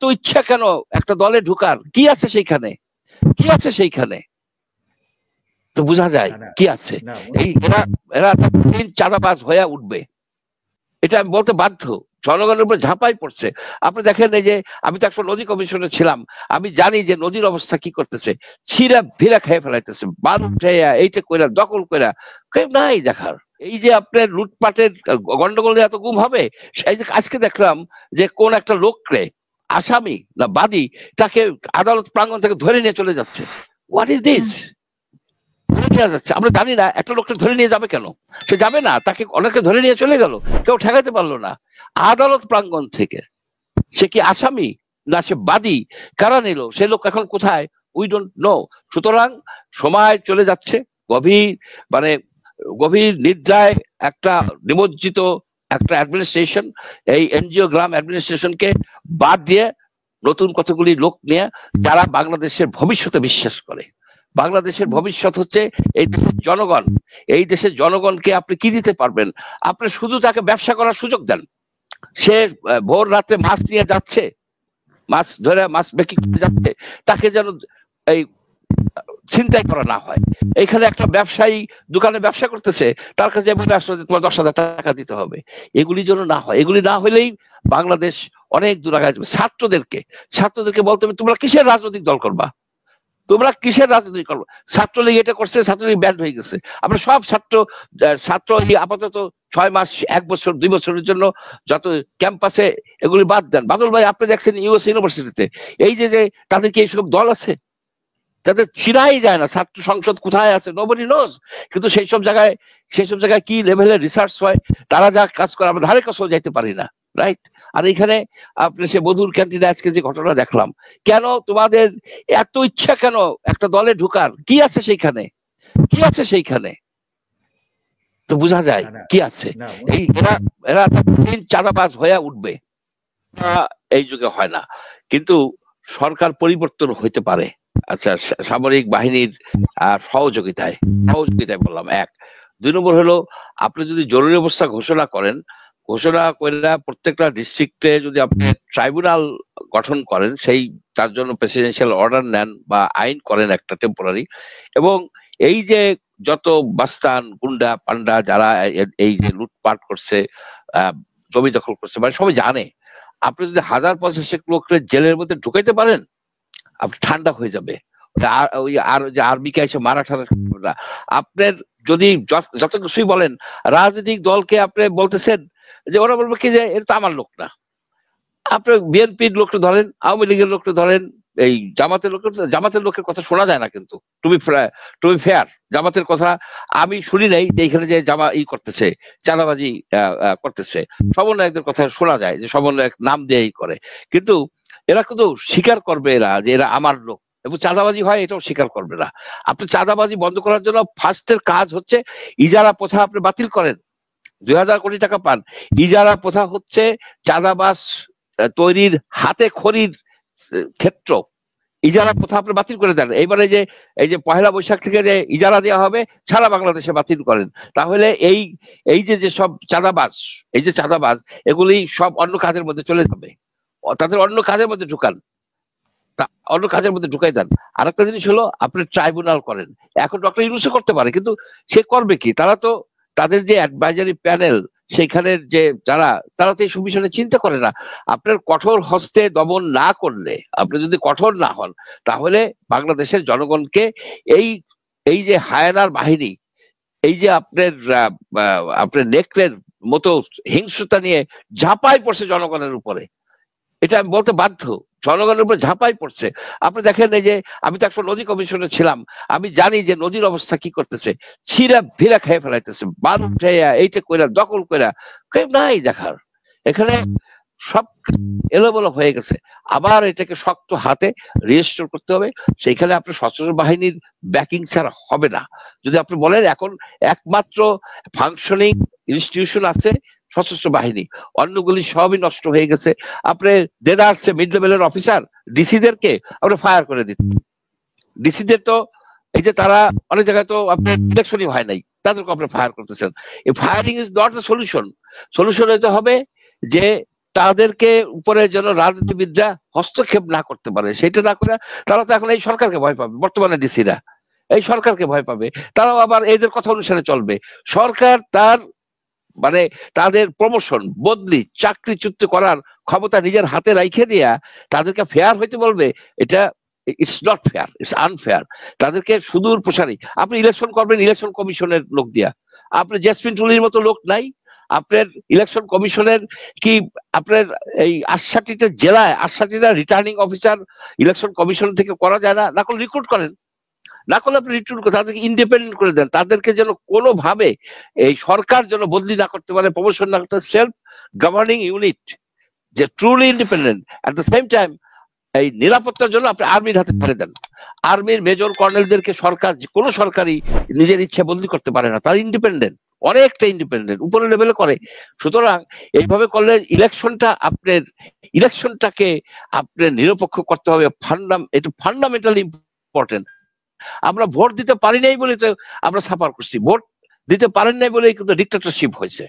এত ইচ্ছা কেন একটা দলে ঢুকার? কি আছে সেইখানে? কি আছে সেইখানে? তো বোঝা যায় কি আছে। এই এরা এরা চাঁদাবাজ হয়ে উঠবে, এটা আমি বলতে বাধ্য। জনগণের উপর ঝাঁপাই পড়ছে। আপনি দেখেন, এই যে আমি তো একটা নদী কমিশনে ছিলাম, আমি জানি যে নদীর অবস্থা কি করতেছে। ছিঁড়া ভিড়া খেয়ে ফেলাইতেছে, বালু উঠাইয়া এইটা কইরা দখল কইরা, কেউ নাই দেখার। এই যে আপনার লুটপাটের গন্ডগোল এত গুম হবে। এই যে আজকে দেখলাম যে কোন একটা লোকরে, আসামি না বাদী, তাকে আদালত প্রাঙ্গণ থেকে ধরে নিয়ে চলে যাচ্ছে। What is this? যাচ্ছে, আমরা জানি না একটা লোককে ধরে নিয়ে যাবে কেন। সে যাবে না, তাকে অনেকে ধরে নিয়ে চলে গেল, কেউ ঠেকাতে পারলো না। আদালত প্রাঙ্গণ থেকে সে কি আসামি না সে বাদী, কারা নিল, সে লোক এখন কোথায়, উই ডোন্ট নো। সুতরাং সময় চলে যাচ্ছে, গভীর মানে গভীর নিদ্রায় একটা নিমজ্জিত একটা অ্যাডমিনিস্ট্রেশন, এই এনজিও গ্রাম অ্যাডমিনিস্ট্রেশনকে বাদ দিয়ে নতুন কতগুলি লোক নিয়ে যারা বাংলাদেশের ভবিষ্যতে বিশ্বাস করে। বাংলাদেশের ভবিষ্যৎ হচ্ছে এই দেশের জনগণ। এই দেশের জনগণকে আপনি কি দিতে পারবেন? আপনি শুধু তাকে ব্যবসা করার সুযোগ দেন। সে ভোর রাতে মাছ নিয়ে যাচ্ছে, মাছ ধরে মাছ বিক্রি করতে যাচ্ছে, তাকে যেন এই ছিনতাই করা না হয়। এখানে একটা ব্যবসায়ী দোকানে ব্যবসা করতেছে, তার কাছে বলে আসলে তোমার 10,000 টাকা দিতে হবে। এগুলি যেন না হয়। এগুলি না হলেই বাংলাদেশ অনেক দূর আগায় যাবে। ছাত্রদেরকে বলতে হবে, তোমরা কিসের রাজনৈতিক দল করবা? তোমরা কিসের রাজনীতি করবো? ছাত্রলীগ এটা করছে, ছাত্রলীগ ব্যান্ড হয়ে গেছে। আমরা সব ছাত্র আপাতত 6 মাস, 1 বছর, 2 বছরের জন্য যত ক্যাম্পাসে এগুলি বাদ দেন। বাদল ভাই, আপনি দেখছেন ইউএস ইউনিভার্সিটিতে এই যে তাদের কি এইসব দল আছে? তাদের চিনাই যায় না ছাত্র সংসদ কোথায় আছে, নোবডি নোজ। কিন্তু সেই সব জায়গায় কি লেভেলের রিসার্চ হয়, তারা যা কাজ করে আমরা ধারে কাছেও যাইতে পারি না, রাইট? আর এখানে আপনি সে বধুর ক্যান্টিনে আজকে যে ঘটনা দেখলাম, কেন তোমাদের এত ইচ্ছা কেন একটা দলে ঢুকার? কি আছে সেইখানে? কি আছে সেইখানে? তো বোঝা যায় কি আছে। এই এরা চাঁদাবাজ হয়ে উঠবে, এই যুগে হয় না। কিন্তু সরকার পরিবর্তন হইতে পারে। আচ্ছা, সামরিক বাহিনীর সহযোগিতায় বললাম, 1। 2 নম্বর হলো, আপনি যদি জরুরি অবস্থা ঘোষণা করে প্রত্যেকটা ডিস্ট্রিক্টে যদি আপনি ট্রাইব্যুনাল গঠন করেন, তার জন্য প্রেসিডেন্সিয়াল অর্ডার নেন বা আইন করেন একটা টেম্পোরারি, এবং এই যে যত বাস্তান গুন্ডা পান্ডা যারা এই যে লুটপাট করছে, জমি দখল করছে, মানে সবাই জানে, আপনি যদি 1050 লোককে জেলের মধ্যে ঢুকাইতে পারেন, আপনি ঠান্ডা হয়ে যাবে। আর যে আর্মিকে এসে মারা ঠান্ডা না। আপনার যদি যত কিছুই বলেন, রাজনৈতিক দলকে আপনি বলতেছেন যে ওরা বলবে কি যে এটা তো আমার লোক না। আপনি বিএনপির লোককে ধরেন, আওয়ামী লীগের লোককে ধরেন, এই জামাতের লোকের কথা শোনা যায় না। কিন্তু টু বি ফেয়ার, জামাতের কথা আমি শুনি নাই যে এখানে যে করতেছে, চাঁদাবাজি করতেছে। সমন্বয়কদের কথা শোনা যায় যে সমন্বয়ক নাম দিয়েই করে। কিন্তু এরা কিন্তু স্বীকার করবে এরা যে এরা আমার লোক, এবং চাঁদাবাজি হয় এটাও স্বীকার করবে না। আপনি চাঁদাবাজি বন্ধ করার জন্য ফার্স্টের কাজ হচ্ছে ইজারা প্রথা আপনি বাতিল করেন। 2000 কোটি টাকা পান। ইজারা প্রথা হচ্ছে চাঁদাবাজ তৈরির হাতে খড়ির ক্ষেত্র। ইজারা প্রথা আপনি বাতিল করে দেন। এইবারে এই যে পহেলা বৈশাখ থেকে যে ইজারা দেওয়া হবে, সারা বাংলাদেশে বাতিল করেন। তাহলে এই যে সব চাঁদাবাজ এগুলি সব অন্য কাজের মধ্যে চলে যাবে। তাদের অন্য কাজের মধ্যে ঢুকাই দেন। আর একটা জিনিস হলো, আপনি ট্রাইব্যুনাল করেন। এখন ডক্টর ইউনূসও করতে পারে, কিন্তু সে করবে কি? তাদের যে অ্যাডভাইজারি প্যানেল, সেখানের যে তারা তো এই বিষয়ে চিন্তা করে না। আপনার কঠোর হস্তে দমন না করলে, আপনি যদি কঠোর না হন, তাহলে বাংলাদেশের জনগণকে এই যে হায়নার বাহিনী, এই যে আপনার নেকড়ের মতো হিংস্রতা নিয়ে ঝাঁপাই পড়ছে জনগণের উপরে, এটা আমি বলতে বাধ্য। জনগণের উপর ঝাঁপাই পড়ছে। আপনি দেখেন, এই যে আমি তো একটা নদী কমিশনে ছিলাম, আমি জানি যে নদীর অবস্থা কি করতেছে। ছিঁড়া ভিড়া খেয়ে ফেলাইতেছে, বালু উঠাইয়া এইটা কইরা দখল কইরা, কেউ নাই দেখার। এখানে সব এলোমেলো হয়ে গেছে। আবার এটাকে শক্ত হাতে রেজিস্টার করতে হবে। সেইখানে আপনার সশস্ত্র বাহিনীর ব্যাকিং ছাড়া হবে না। যদি আপনি বলেন এখন একমাত্র ফাংশনিং ইনস্টিটিউশন আছে সশস্ত্র বাহিনী, অন্যগুলি সবই নষ্ট হয়ে গেছে। আপনি দেদারসে মিড লেভেলের অফিসার ডিসিদেরকে আপনি ফায়ার করে দিচ্ছেন। ডিসিদের তো এই যে তারা অনেক জায়গায় তো আপনার ইলেকশনই হয় নাই, তাদেরকে আপনি ফায়ার করতেছেন। এই firing is not the solution. Solution হতে হবে যে তাদেরকে উপরে যেন রাজনীতিবিদরা হস্তক্ষেপ না করতে পারে, সেটা না করে তারা তো এখন এই সরকারকে ভয় পাবে, বর্তমানে ডিসিরা এই সরকারকে ভয় পাবে, তারাও আবার এদের কথা অনুসারে চলবে। সরকার তার মানে তাদের প্রমোশন, বদলি, চাকরিচ্যুত করার ক্ষমতা নিজের হাতে রাইখে দিয়া তাদেরকে ফেয়ার হইতে বলবে, এটা it's not fair, it's unfair. তাদেরকে সুদূর প্রসারী আপনি ইলেকশন করবেন ইলেকশন কমিশনের লোক দিয়া, আপনি জেসমিন টুলির মতো লোক নাই, আপনার ইলেকশন কমিশনের কি আপনার এই 68টা জেলায় 68টা রিটার্নিং অফিসার ইলেকশন কমিশন থেকে করা যায় না? না করলে রিক্রুট করেন, না করলে আপনি রিক্রুট করেন, তাদেরকে ইন্ডিপেন্ডেন্ট করে দেন, তাদেরকে যেন কোনোভাবে এই সরকার যেন বদলি না করতে পারে, প্রমোশন না করতে, সেলফ গভর্নিং ইউনিট যে truly independent. At the same time এই নিরাপত্তার জন্য আপনি আর্মির হাতে ছেড়ে দেন। আর্মির মেজর কর্নেলদেরকে সরকার, কোন সরকারই নিজের ইচ্ছা বদলি করতে পারে না, তারা ইন্ডিপেন্ডেন্ট, অনেকটা ইন্ডিপেন্ডেন্ট, উপরের লেভেলে করে। সুতরাং এইভাবে করলে ইলেকশনটাকে আপনার নিরপেক্ষ করতে হবে, এটা ফান্ডামেন্টালি ইম্পর্টেন্ট। আমরা ভোট দিতে পারি নাই বলে তো আমরা সাফার করছি, ভোট দিতে পারেন নাই বলে কিন্তু ডিক্টেটরশিপ হয়েছে।